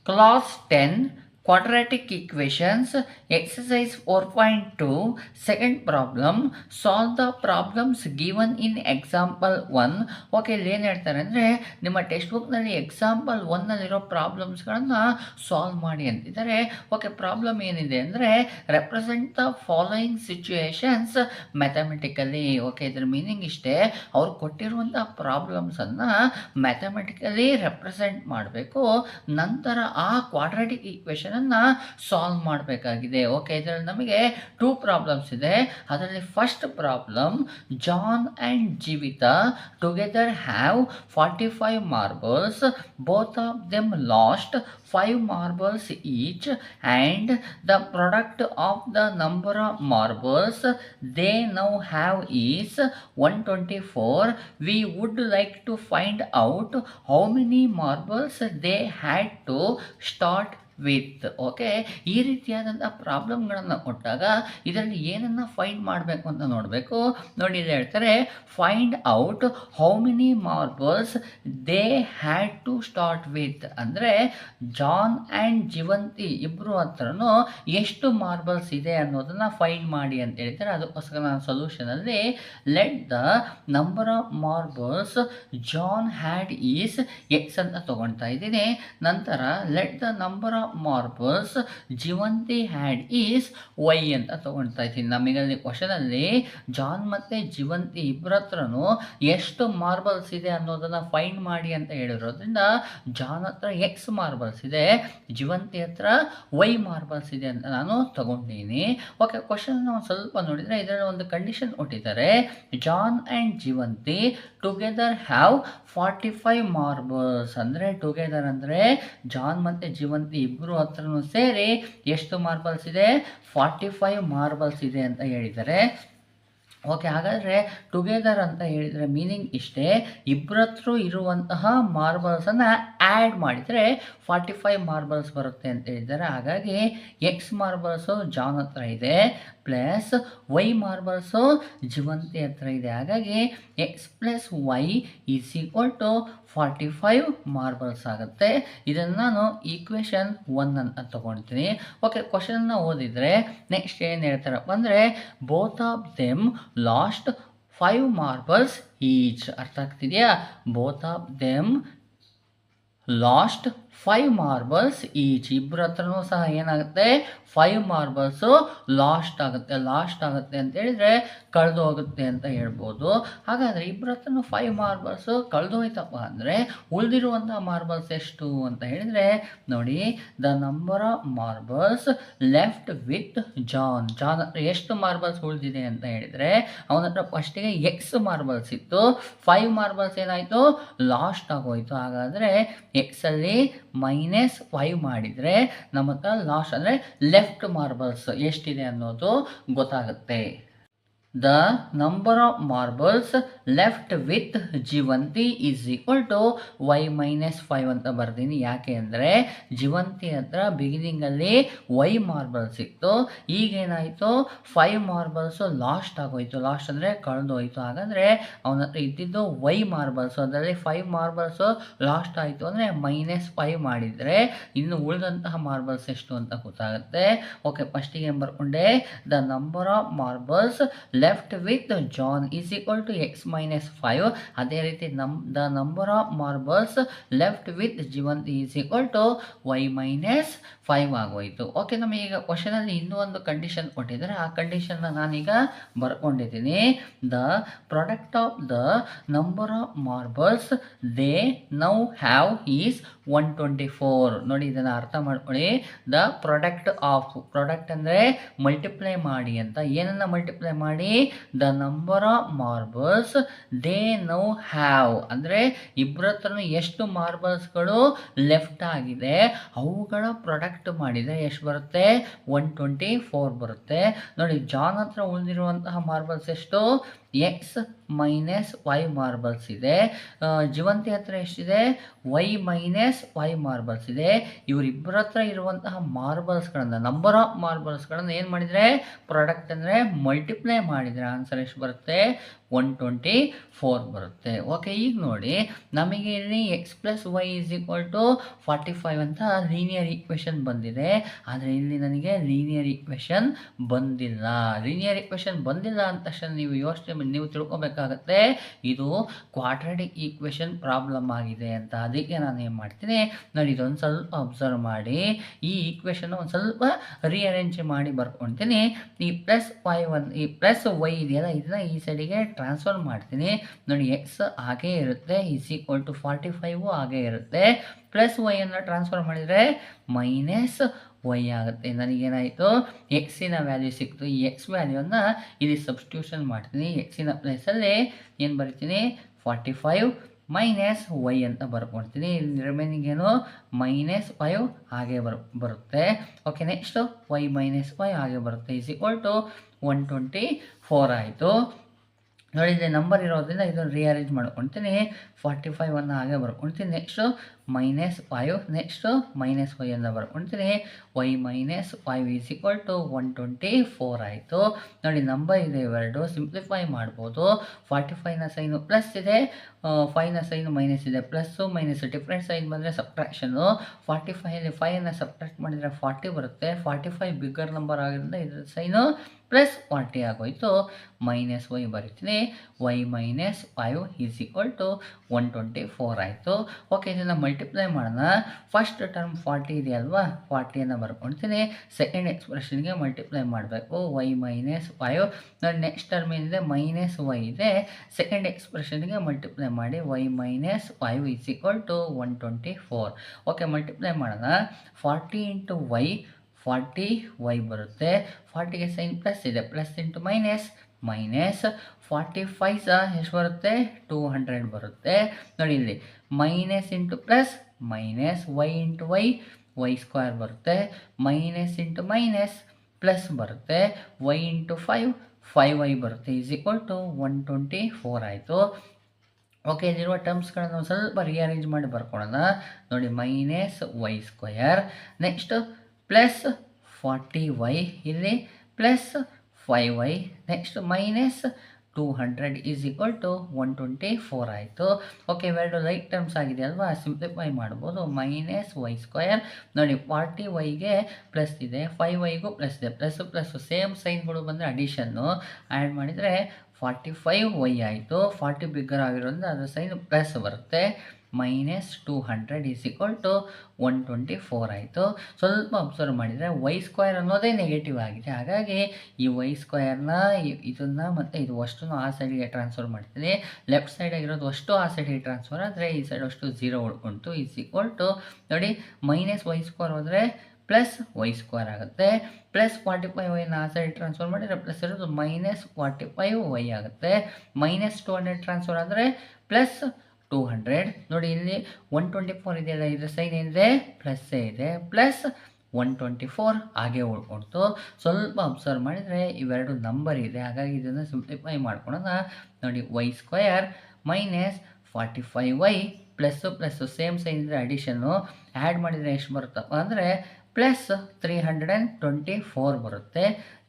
Class 10 Quadratic Equations Exercise 4.2 Second problem. Solve the problems given in example 1. Okay, ಇಲ್ಲಿ ಏನು ಹೇಳ್ತಾರೆ ಅಂದರೆ ನಿಮ್ಮ ಟೆಕ್ಸ್ಟ್ ಬುಕ್ನಲ್ಲಿ ಎಕ್ಸಾಂಪಲ್ 1ನಲ್ಲಿರೋ ಪ್ರಾಬ್ಲಮ್ಸ್ಗಳನ್ನು ಸಾಲ್ವ್ ಮಾಡಿ ಅಂತಿದ್ದಾರೆ. ಓಕೆ, ಪ್ರಾಬ್ಲಮ್ ಏನಿದೆ ಅಂದರೆ represent the following situations mathematically. Okay, ಇದರ ಮೀನಿಂಗ್ ಇಷ್ಟೇ, ಅವ್ರು ಕೊಟ್ಟಿರುವಂಥ ಪ್ರಾಬ್ಲಮ್ಸನ್ನು ಮ್ಯಾಥಮೆಟಿಕಲಿ ರೆಪ್ರೆಸೆಂಟ್ ಮಾಡಬೇಕು. ನಂತರ ಆ ಕ್ವಾಡ್ರಾಟಿಕ್ ಈಕ್ವೇಷನನ್ನು ಸಾಲ್ವ್ ಮಾಡಬೇಕಾಗಿದೆ. ಓಕೆ, ಇದರಲ್ಲಿ ನಮಗೆ 2 ಪ್ರಾಬ್ಲಮ್ಸ್ ಇದೆ. ಅದರಲ್ಲಿ first problem, John and Jeevitha together have 45 marbles. Both of them lost 5 marbles each, and the product of the number of marbles they now have is 124. We would like to find out how many marbles they had to start with. Okay, ಈ ರೀತಿಯಾದಂಥ ಪ್ರಾಬ್ಲಮ್ಗಳನ್ನು ಕೊಟ್ಟಾಗ ಇದರಲ್ಲಿ ಏನನ್ನು find ಮಾಡಬೇಕು ಅಂತ ನೋಡಬೇಕು. ನೋಡಿ, ಇಲ್ಲಿ ಹೇಳ್ತಾರೆ find out how many marbles they had to start with. ಅಂದರೆ ಜಾನ್ ಆ್ಯಂಡ್ ಜೀವಂತಿ ಇಬ್ಬರು ಹತ್ರನೂ ಎಷ್ಟು ಮಾರ್ಬಲ್ಸ್ ಇದೆ ಅನ್ನೋದನ್ನು ಫೈಂಡ್ ಮಾಡಿ ಅಂತ ಹೇಳ್ತಾರೆ. ಅದಕ್ಕೋಸ್ಕರ ನಾನು ಸೊಲ್ಯೂಷನಲ್ಲಿ let the number of marbles John had is X ಅಂತ ತೊಗೊಳ್ತಾ ಇದ್ದೀನಿ. ನಂತರ let the number of marbles Jeevanthi had is Y ಅಂತ ತೊಗೊಳ್ತಾ ಇದ್ದೀನಿ. ನಮಗಲ್ಲಿ ಕ್ವಶನಲ್ಲಿ ಜಾನ್ ಮತ್ತು ಜೀವಂತಿ ಇಬ್ಬರ ಹತ್ರನೂ ಎಷ್ಟು ಮಾರ್ಬಲ್ಸ್ ಇದೆ ಅನ್ನೋದನ್ನು ಫೈಂಡ್ ಮಾಡಿ ಅಂತ ಹೇಳಿರೋದ್ರಿಂದ ಜಾನ್ ಹತ್ರ ಎಕ್ಸ್ ಮಾರ್ಬಲ್ಸ್ ಇದೆ, ಜೀವಂತಿ ಹತ್ರ ವೈ ಮಾರ್ಬಲ್ಸ್ ಇದೆ ಅಂತ ನಾನು ತಗೊಂಡಿದ್ದೀನಿ. ಓಕೆ, ಕ್ವಶನ್ ನಾವು ಸ್ವಲ್ಪ ನೋಡಿದರೆ ಇದರಲ್ಲಿ ಒಂದು ಕಂಡೀಷನ್ ಕೊಟ್ಟಿದ್ದಾರೆ. John and Jeevanti together have 45 marbles. ಅಂದರೆ ಟುಗೆದರ್ ಅಂದರೆ ಜಾನ್ ಮತ್ತು ಜೀವಂತಿ ಇಬ್ಬರು ಹತ್ರನೂ ಸೇರಿ ಎಷ್ಟು ಮಾರ್ಬಲ್ಸ್ ಇದೆ? 45 ಮಾರ್ಬಲ್ಸ್ ಇದೆ ಅಂತ ಹೇಳಿದ್ದಾರೆ. ಓಕೆ, ಹಾಗಾದರೆ ಟುಗೆದರ್ ಅಂತ ಹೇಳಿದರೆ ಮೀನಿಂಗ್ ಇಷ್ಟೇ, ಇಬ್ಬರ ಹತ್ರ ಇರುವಂತಹ ಮಾರ್ಬಲ್ಸನ್ನು ಆ್ಯಡ್ ಮಾಡಿದರೆ 45 ಮಾರ್ಬಲ್ಸ್ ಬರುತ್ತೆ ಅಂತ ಹೇಳಿದ್ದಾರೆ. ಹಾಗಾಗಿ ಎಕ್ಸ್ ಮಾರ್ಬಲ್ಸು ಜಾನ್ ಹತ್ರ ಇದೆ, ಪ್ಲಸ್ ವೈ ಮಾರ್ಬಲ್ಸು ಜೀವಂತಿ ಹತ್ರ ಇದೆ. ಹಾಗಾಗಿ x plus y is equal to 45 marbles ಆಗುತ್ತೆ. ಇದನ್ನು ನಾನು ಈಕ್ವೇಷನ್ 1 ಅಂತ ತೊಗೊಳ್ತೀನಿ. ಓಕೆ, ಕ್ವಶನ್ನ ಓದಿದರೆ ನೆಕ್ಸ್ಟ್ ಏನು ಹೇಳ್ತಾರಪ್ಪ ಅಂದರೆ both of them lost 5 marbles each. ಅರ್ಥ ಆಗ್ತಿದೆಯಾ? Both of them lost 5 marbles each. ಇಬ್ಬರ ಹತ್ರನೂ ಸಹ ಏನಾಗುತ್ತೆ? 5 ಮಾರ್ಬಲ್ಸು ಲಾಸ್ಟ್ ಆಗುತ್ತೆ ಅಂತ ಹೇಳಿದರೆ ಕಳೆದು ಹೋಗುತ್ತೆ ಅಂತ ಹೇಳ್ಬೋದು. ಹಾಗಾದರೆ ಇಬ್ಬರ ಹತ್ರನೂ 5 ಮಾರ್ಬಲ್ಸು ಕಳೆದು ಹೋಯ್ತಪ್ಪ ಅಂದರೆ ಉಳಿದಿರುವಂಥ ಮಾರ್ಬಲ್ಸ್ ಎಷ್ಟು ಅಂತ ಹೇಳಿದರೆ ನೋಡಿ, the number of marbles left with John. John ಹತ್ರ ಎಷ್ಟು ಮಾರ್ಬಲ್ಸ್ ಉಳಿದಿದೆ ಅಂತ ಹೇಳಿದರೆ ಅವನ ಹತ್ರ ಫಸ್ಟಿಗೆ ಎಕ್ಸ್ ಮಾರ್ಬಲ್ಸ್ ಇತ್ತು, 5 ಮಾರ್ಬಲ್ಸ್ ಏನಾಯಿತು? ಲಾಸ್ಟ್ ಆಗೋಯಿತು. ಹಾಗಾದರೆ ಎಕ್ಸಲ್ಲಿ -5 ಮಾಡಿದರೆ ನಮ್ಮ ಹತ್ರ ಲಾಸ್ಟ್ ಅಂದರೆ ಲೆಫ್ಟ್ ಮಾರ್ಬಲ್ಸ್ ಎಷ್ಟಿದೆ ಅನ್ನೋದು ಗೊತ್ತಾಗುತ್ತೆ. The number of marbles left with Jeevanti is equal to Y -5 ಅಂತ ಬರ್ತೀನಿ. ಯಾಕೆ ಅಂದರೆ ಜೀವಂತಿ ಹತ್ರ ಬಿಗಿನಿಂಗಲ್ಲಿ ವೈ ಮಾರ್ಬಲ್ಸ್ ಇತ್ತು, ಈಗೇನಾಯಿತು 5 ಮಾರ್ಬಲ್ಸು ಲಾಸ್ಟ್ ಆಗೋಯಿತು. ಲಾಸ್ಟ್ ಅಂದರೆ ಕಳೆದು ಹೋಯಿತು. ಹಾಗಾದರೆ ಅವನ ಹತ್ರ ಇದ್ದಿದ್ದು ವೈ ಮಾರ್ಬಲ್ಸು, ಅದರಲ್ಲಿ 5 ಮಾರ್ಬಲ್ಸು ಲಾಸ್ಟ್ ಆಯಿತು ಅಂದರೆ -5 ಮಾಡಿದರೆ ಇನ್ನು ಉಳಿದಂತಹ ಮಾರ್ಬಲ್ಸ್ ಎಷ್ಟು ಅಂತ ಗೊತ್ತಾಗುತ್ತೆ. ಓಕೆ, ಫಸ್ಟಿಗೆ ಏನು ಬರ್ಕೊಂಡೆ? The number of marbles left with John is equal to X -5. ಅದೇ ರೀತಿ the number of marbles left with Jeevanti is equal to Y -5 ಆಗೋಯಿತು. ಓಕೆ, ನಮಗೀಗ ಕ್ವಶನಲ್ಲಿ ಇನ್ನೂ ಒಂದು ಕಂಡೀಷನ್ ಕೊಟ್ಟಿದ್ದಾರೆ. ಆ ಕಂಡೀಷನ್ನ ನಾನೀಗ ಬರ್ಕೊಂಡಿದ್ದೀನಿ. The product of the number of marbles they now have is 124. ನೋಡಿ, ಇದನ್ನು ಅರ್ಥ ಮಾಡ್ಕೊಳ್ಳಿ. ದ ಪ್ರಾಡಕ್ಟ್ ಅಂದರೆ ಮಲ್ಟಿಪ್ಲೈ ಮಾಡಿ ಅಂತ. ಏನನ್ನು ಮಲ್ಟಿಪ್ಲೈ ಮಾಡಿ? The number of marbles they now have ಅಂದರೆ ಇಬ್ಬರ ಹತ್ರನೂ ಎಷ್ಟು ಮಾರ್ಬಲ್ಸ್ಗಳು ಲೆಫ್ಟ್ ಆಗಿದೆ ಅವುಗಳ ಪ್ರಾಡಕ್ಟ್ ಮಾಡಿದರೆ ಎಷ್ಟು ಬರುತ್ತೆ? 124 ಬರುತ್ತೆ. ನೋಡಿ, ಜಾನ್ ಹತ್ರ ಉಳಿದಿರುವಂತಹ ಮಾರ್ಬಲ್ಸ್ ಎಷ್ಟು? ಎಕ್ಸ್ ಮೈನಸ್ ವೈ ಮಾರ್ಬಲ್ಸ್ ಇದೆ. ಜೀವಂತಿ ಹತ್ರ ಎಷ್ಟಿದೆ? ವೈ ಮೈನಸ್ ವೈ ಮಾರ್ಬಲ್ಸ್ ಇದೆ. ಇವರಿಬ್ಬರ ಹತ್ರ ಇರುವಂತಹ ಮಾರ್ಬಲ್ಸ್ಗಳನ್ನು, ನಂಬರ್ ಆಫ್ ಮಾರ್ಬಲ್ಸ್ಗಳನ್ನು ಏನು ಮಾಡಿದರೆ, ಪ್ರಾಡಕ್ಟ್ ಅಂದರೆ ಮಲ್ಟಿಪ್ಲೈ ಮಾಡಿದರೆ ಆನ್ಸರ್ ಎಷ್ಟು ಬರುತ್ತೆ? 124 ಬರುತ್ತೆ. ಓಕೆ, ಈಗ ನೋಡಿ ನಮಗೆ ಇಲ್ಲಿ x plus y is equal to 45 ಅಂತ ಲೀನಿಯರ್ ಈಕ್ವೇಷನ್ ಬಂದಿದೆ. ಆದರೆ ಇಲ್ಲಿ ನನಗೆ ಲೀನಿಯರ್ ಈಕ್ವೇಷನ್ ಬಂದಿಲ್ಲ. ಲೀನಿಯರ್ ಈಕ್ವೇಷನ್ ಬಂದಿಲ್ಲ ಅಂತ ತಕ್ಷಣ ನೀವು ತಿಳ್ಕೊಬೇಕಾಗತ್ತೆ ಇದು ಕ್ವಾಡ್ರಾಟಿಕ್ ಈಕ್ವೇಷನ್ ಪ್ರಾಬ್ಲಮ್ ಆಗಿದೆ ಅಂತ. ಅದಕ್ಕೆ ನಾನು ಏನು ಮಾಡ್ತೀನಿ ನೋಡಿ, ಇದೊಂದು ಸ್ವಲ್ಪ ಅಬ್ಸರ್ವ್ ಮಾಡಿ, ಈ ಈಕ್ವೇಷನ್ ಒಂದು ಸ್ವಲ್ಪ ರಿಅರೇಂಜ್ ಮಾಡಿ ಬರ್ಕೊಳ್ತೀನಿ. ಈ ಪ್ಲಸ್ ವೈ ಇದೆಯಲ್ಲ, ಇದನ್ನ ಈ ಸೈಡಿಗೆ ಟ್ರಾನ್ಸ್ಫರ್ ಮಾಡ್ತೀನಿ. ನೋಡಿ, ಎಕ್ಸ್ ಹಾಗೇ ಇರುತ್ತೆ, ಈಸ್ ಈಕ್ವಲ್ ಟು 45 ಹಾಗೇ ಇರುತ್ತೆ. ಪ್ಲಸ್ ವೈ ಅನ್ನು ಟ್ರಾನ್ಸ್ಫರ್ ಮಾಡಿದರೆ ಮೈನಸ್ ವೈ ಆಗುತ್ತೆ. ನನಗೇನಾಯಿತು? ಎಕ್ಸಿನ ವ್ಯಾಲ್ಯೂ ಸಿಕ್ತು. ಈ ಎಕ್ಸ್ ವ್ಯಾಲ್ಯೂನ ಇಲ್ಲಿ ಸಬ್ಸ್ಟಿಟ್ಯೂಷನ್ ಮಾಡ್ತೀನಿ. ಎಕ್ಸಿನ ಪ್ಲೇಸಲ್ಲಿ ಏನು ಬರಿತೀನಿ? 45 ಮೈನಸ್ ವೈ ಅಂತ ಬರ್ಕೊಳ್ತೀನಿ. ಇಲ್ಲಿ ರಿಮೈನಿಂಗ್ ಏನು? -5 ಹಾಗೆ ಬರುತ್ತೆ. Okay, next y minus y ಹಾಗೆ ಬರುತ್ತೆ, ಈಸ್ ಈಕ್ವಲ್ ಟು 124 ಆಯಿತು. ನೋಡಿ, ಇಲ್ಲಿ ನಂಬರ್ ಇರೋದ್ರಿಂದ ಇದನ್ನು ರಿಅರೇಂಜ್ ಮಾಡ್ಕೊಳ್ತೀನಿ. 45 ಅನ್ನು ಹಾಗೆ ಬರ್ಕೊಳ್ತೀನಿ. ನೆಕ್ಸ್ಟು -5, ನೆಕ್ಸ್ಟು -y ಅನ್ನು ಬರ್ಕೊಳ್ತೀನಿ. y -5 ಈಸ್ ಈಕ್ವಲ್ ಟು 124 ಆಯಿತು. ನೋಡಿ, ನಂಬರ್ ಇದೆ ಇವೆರಡು, ಸಿಂಪ್ಲಿಫೈ ಮಾಡ್ಬೋದು. 45ನ ಸೈನು ಪ್ಲಸ್ ಇದೆ, 5ನ ಸೈನು ಮೈನಸ್ ಇದೆ. ಪ್ಲಸ್ಸು ಮೈನಸ್ ಡಿಫ್ರೆಂಟ್ ಸೈನ್ ಬಂದರೆ ಸಬ್ಟ್ರಾಕ್ಷನು. 45ಅಲ್ಲಿ 5ಅನ್ನು ಸಬ್ಟ್ರಾಕ್ಟ್ ಮಾಡಿದರೆ 40 ಬರುತ್ತೆ. 45 ಬಿಗ್ಗರ್ ನಂಬರ್ ಆಗಿರೋದ್ರಿಂದ ಇದರ ಸೈನು ಪ್ಲಸ್ 40 ಆಗೋಯಿತು. -y ಬರೀತೀನಿ. y -5 ಈಸ್ ಈಕ್ವಲ್ ಟು 124 ಆಯಿತು. ಓಕೆ, ಇದನ್ನು ಮಲ್ಟಿಪ್ಲೈ ಮಾಡೋಣ. ಫಸ್ಟ್ ಟರ್ಮ್ 40 ಇದೆಯಲ್ವಾ, 40ಅನ್ನು ಬರ್ಕೊಳ್ತೀನಿ. ಸೆಕೆಂಡ್ ಎಕ್ಸ್ಪ್ರೆಷನ್ಗೆ ಮಲ್ಟಿಪ್ಲೈ ಮಾಡಬೇಕು. y -5. ನೋಡಿ, ನೆಕ್ಸ್ಟ್ ಟರ್ಮ್ ಏನಿದೆ? -y ಇದೆ. ಸೆಕೆಂಡ್ ಎಕ್ಸ್ಪ್ರೆಷನ್ಗೆ ಮಲ್ಟಿಪ್ಲೈ ಮಾಡಿ. y -5 is equal to 124. Okay, multiply ಮಾಡೋಣ. 40 ಇಂಟು y 40y ಬರುತ್ತೆ. 40ಗೆ ಸೈನ್ ಪ್ಲಸ್ ಇದೆ, ಪ್ಲಸ್ ಇಂಟು ಮೈನಸ್ 45 ಎಷ್ಟು ಬರುತ್ತೆ? 200 ಬರುತ್ತೆ. ನೋಡಿ, ಇಲ್ಲಿ minus into plus minus, y into y square ಬರುತ್ತೆ. ಮೈನಸ್ ಇಂಟು ಮೈನಸ್ ಪ್ಲಸ್ ಬರುತ್ತೆ. ವೈ ಇಂಟು 5y ಬರುತ್ತೆ, ಈಸ್ ಈಕ್ವಲ್ ಟು 124 ಆಯಿತು. ಓಕೆ, ಇಲ್ಲಿರುವ ಟರ್ಮ್ಸ್ಗಳನ್ನು ಸ್ವಲ್ಪ ರಿಅರೇಂಜ್ ಮಾಡಿ ಬರ್ಕೊಳ್ಳೋಣ. ನೋಡಿ, -y square, next plus 40y, ಇಲ್ಲಿ plus 5y, next -200 is equal to 124 ಆಯಿತು. ಓಕೆ, ಇವೆರಡು ಲೈಕ್ ಟರ್ಮ್ಸ್ ಆಗಿದೆ ಅಲ್ವಾ, ಸಿಂಪ್ಲಿಫೈ ಮಾಡ್ಬೋದು. -y ಸ್ಕ್ವಯರ್, ನೋಡಿ 40yಗೆ ಪ್ಲಸ್ ಇದೆ, 5yಗೂ ಪ್ಲಸ್ ಇದೆ. ಪ್ಲಸ್ ಸೇಮ್ ಸೈನ್ಗಳು ಬಂದರೆ ಅಡಿಷನ್ನು, ಆ್ಯಡ್ ಮಾಡಿದರೆ 45y ಆಯಿತು. 40 ಬಿಗ್ಗರ್ ಆಗಿರೋದ್ರಿಂದ ಅದರ ಸೈನ್ ಪ್ಲಸ್ ಬರುತ್ತೆ. -200 ಈಸ್ ಈಕ್ವಲ್ ಟು 124 ಆಯಿತು. ಸ್ವಲ್ಪ ಅಬ್ಸರ್ವ್ ಮಾಡಿದರೆ ವೈ ಸ್ಕ್ವಯರ್ ಅನ್ನೋದೇ ನೆಗೆಟಿವ್ ಆಗಿದೆ. ಹಾಗಾಗಿ ಈ ವೈ ಸ್ಕ್ವಯರ್ನ ಇದನ್ನು ಮತ್ತು ಇದು ಅಷ್ಟು ಆ ಸೈಡಿಗೆ ಟ್ರಾನ್ಸ್ಫರ್ ಮಾಡ್ತೀನಿ. ಲೆಫ್ಟ್ ಸೈಡಾಗಿರೋದು ಅಷ್ಟು ಆ ಸೈಡಿಗೆ ಟ್ರಾನ್ಸ್ಫರ್ ಆದರೆ ಈ ಸೈಡ್ ಅಷ್ಟು 0 ಉಳ್ಕೊಂತು. ಈಸ್ ಈಕ್ವಲ್ ಟು ನೋಡಿ, -y ಸ್ಕ್ವೇರ್ ಹೋದರೆ ಪ್ಲಸ್ ವೈ ಸ್ಕ್ವೇರ್ ಆಗುತ್ತೆ. ಪ್ಲಸ್ 45yನ ಆ ಸೈಡ್ ಟ್ರಾನ್ಸ್ಫರ್ ಮಾಡಿದರೆ ಪ್ಲಸ್ ಇರೋದು -45y ಆಗುತ್ತೆ. -200 ಟ್ರಾನ್ಸ್ಫರ್ ಆದರೆ ಪ್ಲಸ್ 200. ನೋಡಿ, ಇಲ್ಲಿ 124 ಇದೆಯಲ್ಲ, ಇದರ ಸೈನ್ ಏನಿದೆ? ಪ್ಲಸ್ಸೇ ಇದೆ. ಪ್ಲಸ್ 124 ಹಾಗೆ ಉಳ್ಕೊಳ್ತು. ಸ್ವಲ್ಪ ಅಬ್ಸರ್ವ್ ಮಾಡಿದರೆ ಇವೆರಡು ನಂಬರ್ ಇದೆ, ಹಾಗಾಗಿ ಇದನ್ನು ಸಿಂಪ್ಲಿಫೈ ಮಾಡ್ಕೊಳ್ಳೋಣ. ನೋಡಿ, y square -45y plus same sign ಇದ್ದರೆ ಅಡಿಷನ್ನು, ಆ್ಯಡ್ ಮಾಡಿದರೆ ಎಷ್ಟು ಬರುತ್ತಪ್ಪ ಅಂದರೆ ಪ್ಲಸ್ 324 ಬರುತ್ತೆ,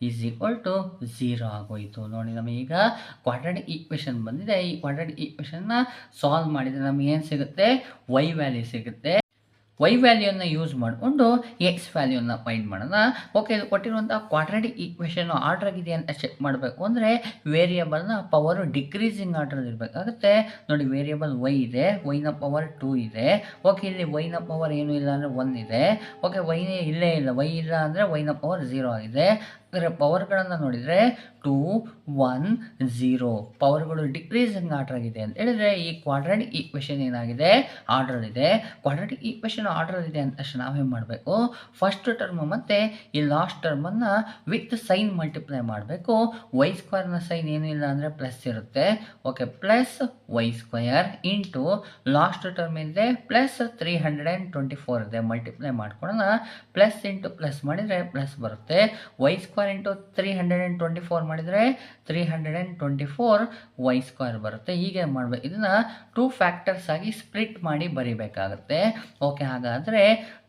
ಈಸ್ ಈಕ್ವಲ್ ಟು 0 ಆಗೋಯಿತು. ನೋಡಿ, ನಮಗೀಗ ಕ್ವಾಡ್ರಾಟಿಕ್ ಈಕ್ವೇಷನ್ ಬಂದಿದೆ. ಈ ಕ್ವಾಡ್ರಾಟಿಕ್ ಈಕ್ವೇಷನ್ನ ಸಾಲ್ವ್ ಮಾಡಿದರೆ ನಮಗೆ ಏನು ಸಿಗುತ್ತೆ? ವೈ ವ್ಯಾಲ್ಯೂ ಸಿಗುತ್ತೆ. ವೈ ವ್ಯಾಲ್ಯೂನ ಯೂಸ್ ಮಾಡಿಕೊಂಡು ಎಕ್ಸ್ ವ್ಯಾಲ್ಯೂನ ಫೈಂಡ್ ಮಾಡೋಣ. ಓಕೆ, ಇದು ಕೊಟ್ಟಿರುವಂಥ ಕ್ವಾಡ್ರಾಟಿಕ್ ಈಕ್ವೇಷನ್ ಆರ್ಡರ್ ಆಗಿದೆ ಅಂತ ಚೆಕ್ ಮಾಡಬೇಕು ಅಂದರೆ ವೇರಿಯಬಲ್ನ ಪವರು ಡಿಕ್ರೀಸಿಂಗ್ ಆರ್ಡರ್ ಇರಬೇಕಾಗುತ್ತೆ. ನೋಡಿ, ವೇರಿಯಬಲ್ ವೈ ಇದೆ, ವೈನ ಪವರ್ 2 ಇದೆ. ಓಕೆ, ಇಲ್ಲಿ ವೈನ ಪವರ್ ಏನೂ ಇಲ್ಲ ಅಂದರೆ 1 ಇದೆ. ಓಕೆ, ವೈನೇ ಇಲ್ಲೇ ಇಲ್ಲ, ವೈ ಇಲ್ಲ ಅಂದರೆ ವೈನ ಪವರ್ 0 ಆಗಿದೆ. ಅಂದರೆ ಪವರ್ಗಳನ್ನು ನೋಡಿದರೆ 2, 1, 0 ಪವರ್ಗಳು ಡಿಕ್ರೀಸಿಂಗ್ ಆರ್ಡರ್ ಆಗಿದೆ ಅಂತ ಹೇಳಿದರೆ ಈ ಕ್ವಾಡ್ರಾಟಿಕ್ ಈಕ್ವೇಷನ್ ಏನಾಗಿದೆ? ಆರ್ಡರ್ ಇದೆ. ಕ್ವಾಡ್ರಾಟಿಕ್ ಈಕ್ವೇಷನ್ ಆರ್ಡರ್ ಇದೆ ಅಂತ ತಕ್ಷಣ ನಾವೇನು ಮಾಡಬೇಕು? ಫಸ್ಟ್ ಟರ್ಮ್ ಮತ್ತು ಈ ಲಾಸ್ಟ್ ಟರ್ಮನ್ನು ವಿತ್ ಸೈನ್ ಮಲ್ಟಿಪ್ಲೈ ಮಾಡಬೇಕು. ವೈ ಸ್ಕ್ವೇರ್ನ ಸೈನ್ ಏನೂ ಇಲ್ಲ ಅಂದರೆ ಪ್ಲಸ್ ಇರುತ್ತೆ. Okay, plus y square into last term ಏನಿದೆ? ಪ್ಲಸ್ 324 ಇದೆ. ಮಲ್ಟಿಪ್ಲೈ ಮಾಡ್ಕೊಳ್ಳೋಣ. ಪ್ಲಸ್ ಇಂಟು ಪ್ಲಸ್ ಮಾಡಿದರೆ ಪ್ಲಸ್ ಬರುತ್ತೆ. ವೈ ಸ್ಕ್ವೇರ್ ಇಂಟು 324 ಮಾಡಿದರೆ 324 ಬರುತ್ತೆ. ಹೀಗೆ ಮಾಡಬೇಕು. ಇದನ್ನು 2 ಫ್ಯಾಕ್ಟರ್ಸ್ ಆಗಿ ಸ್ಪ್ಲಿಟ್ ಮಾಡಿ ಬರಿಬೇಕಾಗುತ್ತೆ. ಓಕೆ, ಹಾಗಾದರೆ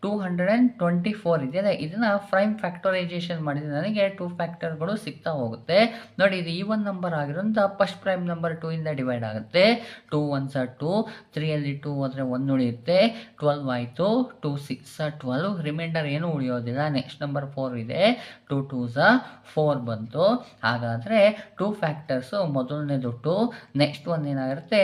224 ಇದೆಯಲ್ಲ, ಇದನ್ನು ಪ್ರೈಮ್ ಫ್ಯಾಕ್ಟರೈಸೇಷನ್ ಮಾಡಿದರೆ ನನಗೆ 2 ಫ್ಯಾಕ್ಟರ್ಗಳು ಸಿಗ್ತಾ ಹೋಗುತ್ತೆ. ನೋಡಿ, ಇದು ಈವನ್ ನಂಬರ್ ಆಗಿರೋದ್ರಿಂದ ಫಸ್ಟ್ ಪ್ರೈಮ್ ನಂಬರ್ 2 ಇಂದ ಡಿವೈಡ್ ಆಗುತ್ತೆ. 2 1s 2, 3 2 ಹೋದರೆ 1 ಉಳಿಯುತ್ತೆ, 12 ಆಯಿತು. 2 6 12, ರಿಮೈಂಡರ್ ಏನು ಉಳಿಯೋದಿಲ್ಲ. ನೆಕ್ಸ್ಟ್ ನಂಬರ್ 4 ಇದೆ, 2 2s 4 ಬಂತು. ಹಾಗಾದರೆ 2 ಫ್ಯಾಕ್ಟರ್ಸು, ಮೊದಲನೇದು 2, ನೆಕ್ಸ್ಟ್ ಒನ್ ಏನಾಗಿರುತ್ತೆ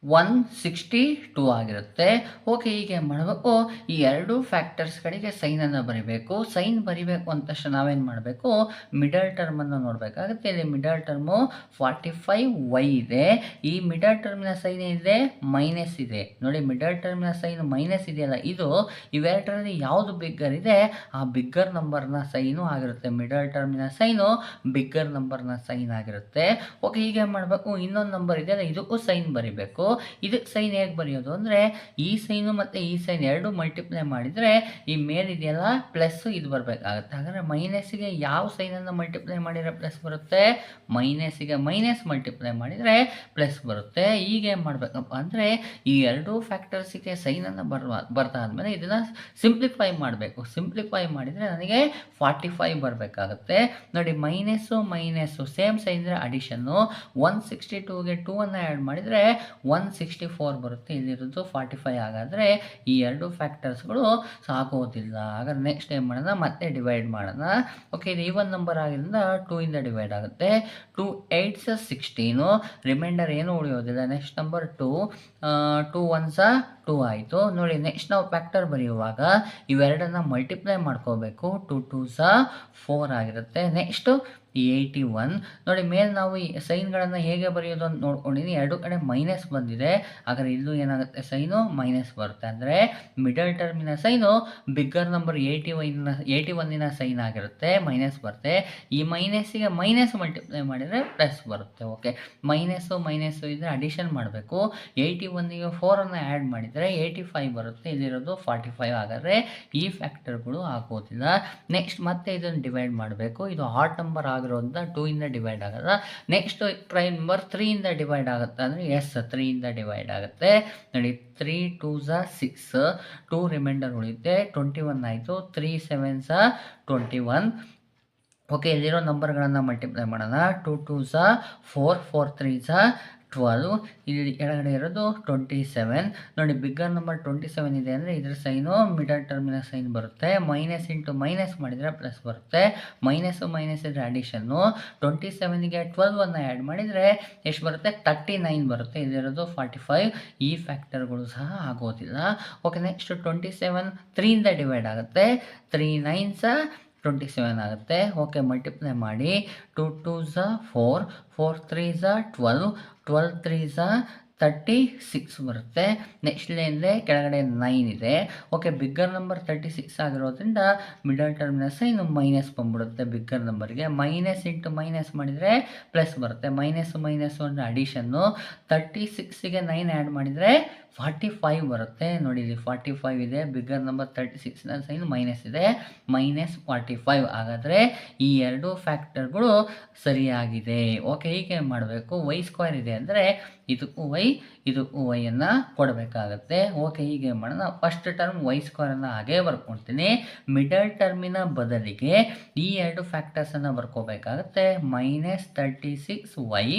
162 ಆಗಿರುತ್ತೆ. ಓಕೆ, ಹೀಗೆ ಮಾಡಬೇಕು. ಈ ಎರಡು ಫ್ಯಾಕ್ಟರ್ಸ್ಗಳಿಗೆ ಸೈನನ್ನು ಬರಿಬೇಕು. ಸೈನ್ ಬರಿಬೇಕು ಅಂದ ತಕ್ಷಣ ನಾವೇನು ಮಾಡಬೇಕು, ಮಿಡಲ್ ಟರ್ಮನ್ನು ನೋಡಬೇಕಾಗುತ್ತೆ. ಇಲ್ಲಿ ಮಿಡಲ್ ಟರ್ಮು 45y ಇದೆ. ಈ ಮಿಡಲ್ ಟರ್ಮಿನ ಸೈನ್ ಏನಿದೆ, ಮೈನಸ್ ಇದೆ. ನೋಡಿ, ಮಿಡಲ್ ಟರ್ಮಿನ ಸೈನ್ ಮೈನಸ್ ಇದೆಯಲ್ಲ, ಇದು ಇವೆರಡರಲ್ಲಿ ಯಾವುದು ಬಿಗ್ಗರ್ ಇದೆ ಆ ಬಿಗ್ಗರ್ ನಂಬರ್ನ ಸೈನು ಆಗಿರುತ್ತೆ. ಮಿಡಲ್ ಟರ್ಮಿನ ಸೈನು ಬಿಗ್ಗರ್ ನಂಬರ್ನ ಸೈನ್ ಆಗಿರುತ್ತೆ. ಓಕೆ, ಹೀಗೆ ಮಾಡಬೇಕು. ಇನ್ನೊಂದು ನಂಬರ್ ಇದೆಯಲ್ಲ, ಇದಕ್ಕೂ ಸೈನ್ ಬರಿಬೇಕು. ಇದಕ್ಕೆ ಸೈನ್ ಹೇಗೆ ಬರೆಯೋದು ಅಂದರೆ, ಈ ಸೈನು ಮತ್ತು ಈ ಸೈನ್ ಎರಡು ಮಲ್ಟಿಪ್ಲೈ ಮಾಡಿದರೆ ಈ ಮೇಲಿದೆಯಲ್ಲ ಪ್ಲಸ್ ಇದು ಬರಬೇಕಾಗುತ್ತೆ. ಹಾಗಾದರೆ ಮೈನಸ್ಸಿಗೆ ಯಾವ ಸೈನನ್ನು ಮಲ್ಟಿಪ್ಲೈ ಮಾಡಿದರೆ ಪ್ಲಸ್ ಬರುತ್ತೆ, ಮೈನಸ್ಸಿಗೆ ಮೈನಸ್ ಮಲ್ಟಿಪ್ಲೈ ಮಾಡಿದರೆ ಪ್ಲಸ್ ಬರುತ್ತೆ. ಈಗ ಏನು ಮಾಡಬೇಕಪ್ಪ ಅಂದರೆ, ಈ ಎರಡೂ ಫ್ಯಾಕ್ಟರ್ಸಿಗೆ ಸೈನನ್ನು ಬರ್ತಾದ್ಮೇಲೆ ಇದನ್ನು ಸಿಂಪ್ಲಿಫೈ ಮಾಡಬೇಕು. ಸಿಂಪ್ಲಿಫೈ ಮಾಡಿದರೆ ನನಗೆ 45 ಬರಬೇಕಾಗುತ್ತೆ. ನೋಡಿ, ಮೈನಸ್ಸು ಸೇಮ್ ಸೈನ್ ಅಂದರೆ ಅಡಿಷನ್ನು. 162ಗೆ 2ಅನ್ನು ಆ್ಯಡ್ ಮಾಡಿದರೆ 164 ಬರುತ್ತೆ. ಇಲ್ಲಿರೋದು 45. ಹಾಗಾದರೆ ಈ ಎರಡು ಫ್ಯಾಕ್ಟರ್ಸ್ಗಳು ಸಾಕೋದಿಲ್ಲ. ಹಾಗಾದ್ರೆ ನೆಕ್ಸ್ಟ್ ಏನು ಮಾಡೋಣ, ಮತ್ತೆ ಡಿವೈಡ್ ಮಾಡೋಣ. ಓಕೆ, ಇದು ಈವನ್ ನಂಬರ್ ಆಗಿರೋದ್ರಿಂದ 2 ಇಂದ ಡಿವೈಡ್ ಆಗುತ್ತೆ. 2 8s 16, ರಿಮೈಂಡರ್ ಏನು ಉಳಿಯೋದಿಲ್ಲ. ನೆಕ್ಸ್ಟ್ ನಂಬರ್ 2, 2 1s 2 ಆಯಿತು. ನೋಡಿ, ನೆಕ್ಸ್ಟ್ ನಾವು ಫ್ಯಾಕ್ಟರ್ ಬರೆಯುವಾಗ ಇವೆರಡನ್ನು ಮಲ್ಟಿಪ್ಲೈ ಮಾಡ್ಕೋಬೇಕು. 2 2s 4 ಆಗಿರುತ್ತೆ. ನೆಕ್ಸ್ಟು 81. ನೋಡಿ, ಮೇಲೆ ನಾವು ಈ ಸೈನ್ಗಳನ್ನು ಹೇಗೆ ಬರೆಯೋದು ಅಂತ ನೋಡ್ಕೊಂಡಿದ್ದೀನಿ. ಎರಡು ಕಡೆ ಮೈನಸ್ ಬಂದಿದೆ. ಹಾಗಾದ್ರೆ ಇಲ್ಲೂ ಏನಾಗುತ್ತೆ, ಸೈನು ಮೈನಸ್ ಬರುತ್ತೆ. ಅಂದರೆ ಮಿಡಲ್ ಟರ್ಮಿನ ಸೈನು ಬಿಗ್ಗರ್ ನಂಬರ್ 81ನ ಸೈನ್ ಆಗಿರುತ್ತೆ, ಮೈನಸ್ ಬರುತ್ತೆ. ಈ ಮೈನಸ್ಸಿಗೆ ಮೈನಸ್ ಮಲ್ಟಿಪ್ಲೈ ಮಾಡಿದರೆ ಪ್ಲಸ್ ಬರುತ್ತೆ. ಓಕೆ, ಮೈನಸ್ಸು ಇದ್ದರೆ ಅಡಿಷನ್ ಮಾಡಬೇಕು. 81ಗೆ 4ಅನ್ನು ಆ್ಯಡ್ ಮಾಡಿದರೆ 85 ಬರುತ್ತೆ. ಇಲ್ಲಿರೋದು 45. ಹಾಗಾದರೆ ಈ ಫ್ಯಾಕ್ಟರ್ಗಳು ಆಗೋದಿಲ್ಲ. ನೆಕ್ಸ್ಟ್ ಮತ್ತೆ ಇದನ್ನು ಡಿವೈಡ್ ಮಾಡಬೇಕು. ಇದು ಆಡ್ ನಂಬರ್ ಆಗಿರೋದ್ರಿಂದ 2 ಇಂದ ಡಿವೈಡ್ ಆಗಲ್ಲ. ನೆಕ್ಸ್ಟ್ ಪ್ರೈಮ್ ನಂಬರ್ 3 ಇಂದ ಡಿವೈಡ್ ಆಗುತ್ತೆ. ಅಂದರೆ 3 ಇಂದ ಡಿವೈಡ್ ಆಗುತ್ತೆ. ನೋಡಿ, 3 2s 6, 2 ರಿಮೈಂಡರ್ ಉಳಿಯುತ್ತೆ, 21 ಆಯಿತು. 3 7s 21. ಓಕೆ, ಇಲ್ಲಿರೋ ನಂಬರ್ಗಳನ್ನು ಮಲ್ಟಿಪ್ಲೈ ಮಾಡೋಣ. 2 2s 4, 4 3s 12. ಇಲ್ಲಿ ಕೆಳಗಡೆ ಇರೋದು 27. ನೋಡಿ, ಬಿಗ್ಗರ್ ನಂಬರ್ 27 ಇದೆ ಅಂದರೆ ಇದರ ಸೈನು ಮಿಡಲ್ ಟರ್ಮಿನ ಸೈನ್ ಬರುತ್ತೆ. ಮೈನಸ್ ಇಂಟು ಮೈನಸ್ ಮಾಡಿದರೆ ಪ್ಲಸ್ ಬರುತ್ತೆ. ಮೈನಸ್ ಇದ್ರೆ ಅಡಿಷನ್ನು. 27ಗೆ 12ಅನ್ನು ಆ್ಯಡ್ ಮಾಡಿದರೆ ಎಷ್ಟು ಬರುತ್ತೆ, 39 ಬರುತ್ತೆ. ಇಲ್ಲಿರೋದು 45. ಈ ಫ್ಯಾಕ್ಟರ್ಗಳು ಸಹ ಆಗೋದಿಲ್ಲ. ಓಕೆ, ನೆಕ್ಸ್ಟ್ 27 3 ಇಂದ ಡಿವೈಡ್ ಆಗುತ್ತೆ. 3 9s 27 ಆಗುತ್ತೆ. ಓಕೆ, ಮಲ್ಟಿಪ್ಲೈ ಮಾಡಿ. 2 2s 4, 4 3s 12, 12 3s 36 ಬರುತ್ತೆ. ನೆಕ್ಸ್ಟ್ ಏನಿದೆ, ಕೆಳಗಡೆ 9 ಇದೆ. ಓಕೆ, ಬಿಗ್ಗರ್ ನಂಬರ್ 36 ಆಗಿರೋದ್ರಿಂದ ಮಿಡಲ್ ಟರ್ಮಿನ ಸೈನು ಮೈನಸ್ ಬಂದ್ಬಿಡುತ್ತೆ. ಬಿಗ್ಗರ್ ನಂಬರ್ಗೆ ಮೈನಸ್ ಇಂಟು ಮೈನಸ್ ಮಾಡಿದರೆ ಪ್ಲಸ್ ಬರುತ್ತೆ. ಮೈನಸ್ಸು ಅಂದರೆ ಅಡಿಷನ್ನು. 36ಗೆ 9 ಆ್ಯಡ್ ಮಾಡಿದರೆ 45 ಬರುತ್ತೆ. ನೋಡಿ, ಇಲ್ಲಿ 45 ಇದೆ. ಬಿಗ್ಗರ್ ನಂಬರ್ 36ನ ಸೈನ್ ಮೈನಸ್ ಇದೆ, -45. ಹಾಗಾದರೆ ಈ ಎರಡು ಫ್ಯಾಕ್ಟರ್ಗಳು ಸರಿಯಾಗಿದೆ. ಓಕೆ, ಹೀಗೆ ಮಾಡಬೇಕು. y² ಇದೆ ಅಂದರೆ ಇದಕ್ಕೂ y ಅನ್ನು ಕೊಡಬೇಕಾಗತ್ತೆ. ಓಕೆ, ಹೀಗೆ ಮಾಡೋಣ. ಫಸ್ಟ್ ಟರ್ಮ್ y² ಅನ್ನು ಹಾಗೇ ಬರ್ಕೊಳ್ತೀನಿ. ಮಿಡಲ್ ಟರ್ಮಿನ ಬದಲಿಗೆ ಈ ಎರಡು ಫ್ಯಾಕ್ಟರ್ಸನ್ನು ಬರ್ಕೋಬೇಕಾಗತ್ತೆ. -36y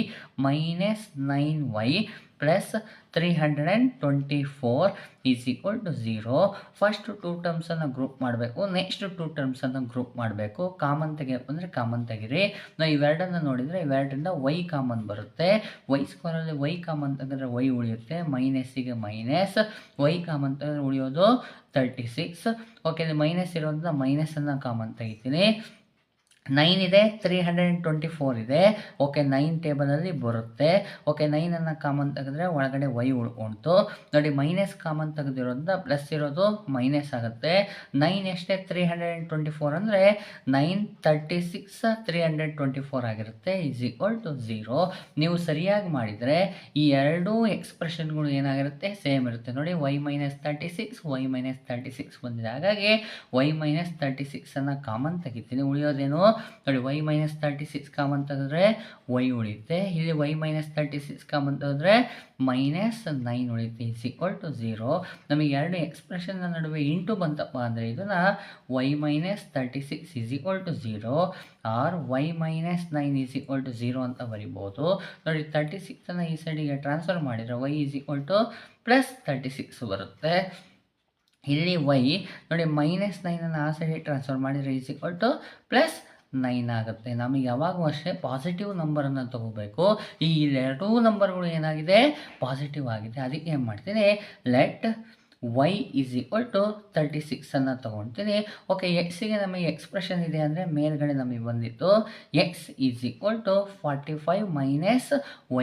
-9y plus 324 = 0. ಫಸ್ಟ್ 2 ಟರ್ಮ್ಸನ್ನು ಗ್ರೂಪ್ ಮಾಡಬೇಕು. ನೆಕ್ಸ್ಟ್ 2 ಟರ್ಮ್ಸನ್ನು ಗ್ರೂಪ್ ಮಾಡಬೇಕು. ಕಾಮನ್ ತೆಗಿಯಬೇಕು ಅಂದರೆ ಕಾಮನ್ ತೆಗಿರಿ. ನಾವು ಇವೆರಡನ್ನು ನೋಡಿದರೆ ಇವೆರಡರಿಂದ y ಕಾಮನ್ ಬರುತ್ತೆ. y² y ಕಾಮನ್ ತೆಗೆದ್ರೆ y ಉಳಿಯುತ್ತೆ. ಮೈನಸ್ಸಿಗೆ ಮೈನಸ್, y ಕಾಮನ್ ತೆಗೆದ್ರೆ ಉಳಿಯೋದು 36. ಓಕೆ, ಇಲ್ಲಿ ಮೈನಸ್ ಇರೋದ್ರಿಂದ ಮೈನಸನ್ನು ಕಾಮನ್ ತೆಗಿತೀನಿ. 9 ಇದೆ, 324 ಇದೆ. ಓಕೆ, 9 ಟೇಬಲಲ್ಲಿ ಬರುತ್ತೆ. ಓಕೆ, 9ಅನ್ನು ಕಾಮನ್ ತೆಗೆದ್ರೆ ಒಳಗಡೆ y ಉಳ್ಕೊಳ್ತು. ನೋಡಿ, ಮೈನಸ್ ಕಾಮನ್ ತೆಗೆದಿರೋದ್ರಿಂದ ಪ್ಲಸ್ ಇರೋದು ಮೈನಸ್ ಆಗುತ್ತೆ. 9 ಎಷ್ಟೇ, 324 ಅಂದರೆ 936 324 ಆಗಿರುತ್ತೆ. = 0. ನೀವು ಸರಿಯಾಗಿ ಮಾಡಿದರೆ ಈ ಎರಡೂ ಎಕ್ಸ್ಪ್ರೆಷನ್ಗಳು ಏನಾಗಿರುತ್ತೆ, ಸೇಮ್ ಇರುತ್ತೆ. ನೋಡಿ, y -36 y -36 ಬಂದಿದೆ. ಹಾಗಾಗಿ y -36 ಕಾಮನ್ ತೆಗಿತೀನಿ. ಉಳಿಯೋದೇನು ನೋಡಿ y ಮೈನಸ್ 36 ಕಾಮನ್ ತೆಗೆದ್ರೆ y ಉಳಿಯುತ್ತೆ. ಇಲ್ಲಿ y ಮೈನಸ್ 36 ಕಾಮನ್ ತೆಗೆದ್ರೆ ಮೈನಸ್ 9 ಉಳಿಯುತ್ತೆ ಇಸ್ ಈಕ್ವಲ್ ಟು 0. ನಮಗೆ ಎರಡು ಎಕ್ಸ್ಪ್ರೆಷನ್ನ ನಡುವೆ ಇಂಟು ಬಂತಪ್ಪ ಅಂದರೆ ಇದನ್ನು y minus 36 is equal to 0 or y minus 9 is equal to 0 ಅಂತ ಬರಿಬೋದು. ನೋಡಿ 36ಅನ್ನು ಈ ಸೈಡಿಗೆ ಟ್ರಾನ್ಸ್ಫರ್ ಮಾಡಿದರೆ y is equal to plus 36 ಬರುತ್ತೆ. ಇಲ್ಲಿ y ನೋಡಿ ಮೈನಸ್ 9ಅನ್ನು ಆ ಸೈಡಿಗೆ ಟ್ರಾನ್ಸ್ಫರ್ ಮಾಡಿದರೆ ಇಸ್ ಈಕ್ವಲ್ ಟು ಪ್ಲಸ್ 9 ಆಗುತ್ತೆ. ನಮಗೆ ಯಾವಾಗೂ ಅಷ್ಟೇ ಪಾಸಿಟಿವ್ ನಂಬರನ್ನು ತಗೋಬೇಕು. ಈ ಎರಡೂ ನಂಬರ್ಗಳು ಏನಾಗಿದೆ ಪಾಸಿಟಿವ್ ಆಗಿದೆ. ಅದಕ್ಕೆ ಏನು ಮಾಡ್ತೀನಿ, let y is equal to 36ಅನ್ನು ತೊಗೊಳ್ತೀನಿ. ಓಕೆ, ಎಕ್ಸಿಗೆ ನಮಗೆ ಎಕ್ಸ್ಪ್ರೆಷನ್ ಇದೆ ಅಂದರೆ ಮೇಲ್ಗಡೆ ನಮಗೆ ಬಂದಿತ್ತು x is equal to 45 minus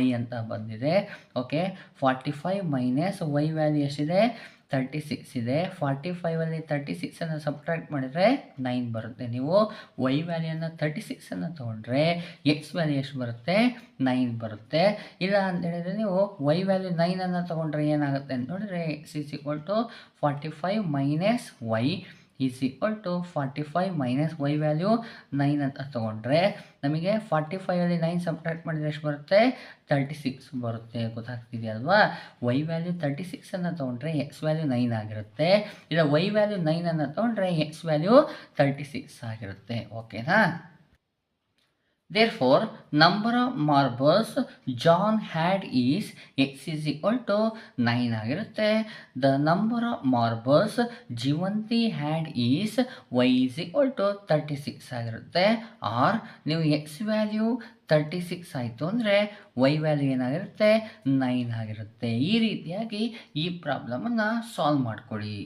y ಅಂತ ಬಂದಿದೆ. ಓಕೆ, 45 ಮೈನಸ್ y ವ್ಯಾಲ್ಯೂ ಎಷ್ಟಿದೆ 36 ಇದೆ. 45ಅಲ್ಲಿ 36ಅನ್ನು ಸಬ್ಟ್ರಾಕ್ಟ್ ಮಾಡಿದರೆ 9 ಬರುತ್ತೆ. ನೀವು y ವ್ಯಾಲ್ಯೂನ 36ಅನ್ನು ತೊಗೊಂಡ್ರೆ ಎಕ್ಸ್ ವ್ಯಾಲ್ಯೂ ಎಷ್ಟು ಬರುತ್ತೆ 9 ಬರುತ್ತೆ. ಇಲ್ಲ ಅಂತ ಹೇಳಿದರೆ ನೀವು y ವ್ಯಾಲ್ಯೂ 9ಅನ್ನು ತೊಗೊಂಡ್ರೆ ಏನಾಗುತ್ತೆ ಅಂತ ನೋಡಿದರೆ x is equal to 45 minus y is equal to 45 minus y value 9 ಅಂತ ತೊಗೊಂಡ್ರೆ ನಮಗೆ 45ಅಲ್ಲಿ 9 ಸಬ್ಟ್ರಾಕ್ಟ್ ಮಾಡಿದರೆ ಎಷ್ಟು ಬರುತ್ತೆ 36 ಬರುತ್ತೆ. ಗೊತ್ತಾಗ್ತಿದೆಯಲ್ವಾ? y ವ್ಯಾಲ್ಯೂ 36ಅನ್ನು ತೊಗೊಂಡ್ರೆ ಎಕ್ಸ್ ವ್ಯಾಲ್ಯೂ 9 ಆಗಿರುತ್ತೆ. ಇಲ್ಲ y ವ್ಯಾಲ್ಯೂ 9ಅನ್ನು ತೊಗೊಂಡ್ರೆ ಎಕ್ಸ್ ವ್ಯಾಲ್ಯೂ 36 ಆಗಿರುತ್ತೆ. ಓಕೆನಾ? Therefore, number of marbles John had is x is equal to 9 ಆಗಿರುತ್ತೆ. The number of marbles Jivanti had is y is equal to 36 ಆಗಿರುತ್ತೆ. ಆರ್ ನೀವು X value 36 ಆಯಿತು ಅಂದರೆ y ವ್ಯಾಲ್ಯೂ ಏನಾಗಿರುತ್ತೆ 9 ಆಗಿರುತ್ತೆ. ಈ ರೀತಿಯಾಗಿ ಈ ಪ್ರಾಬ್ಲಮನ್ನು ಸಾಲ್ವ್ ಮಾಡ್ಕೊಳ್ಳಿ.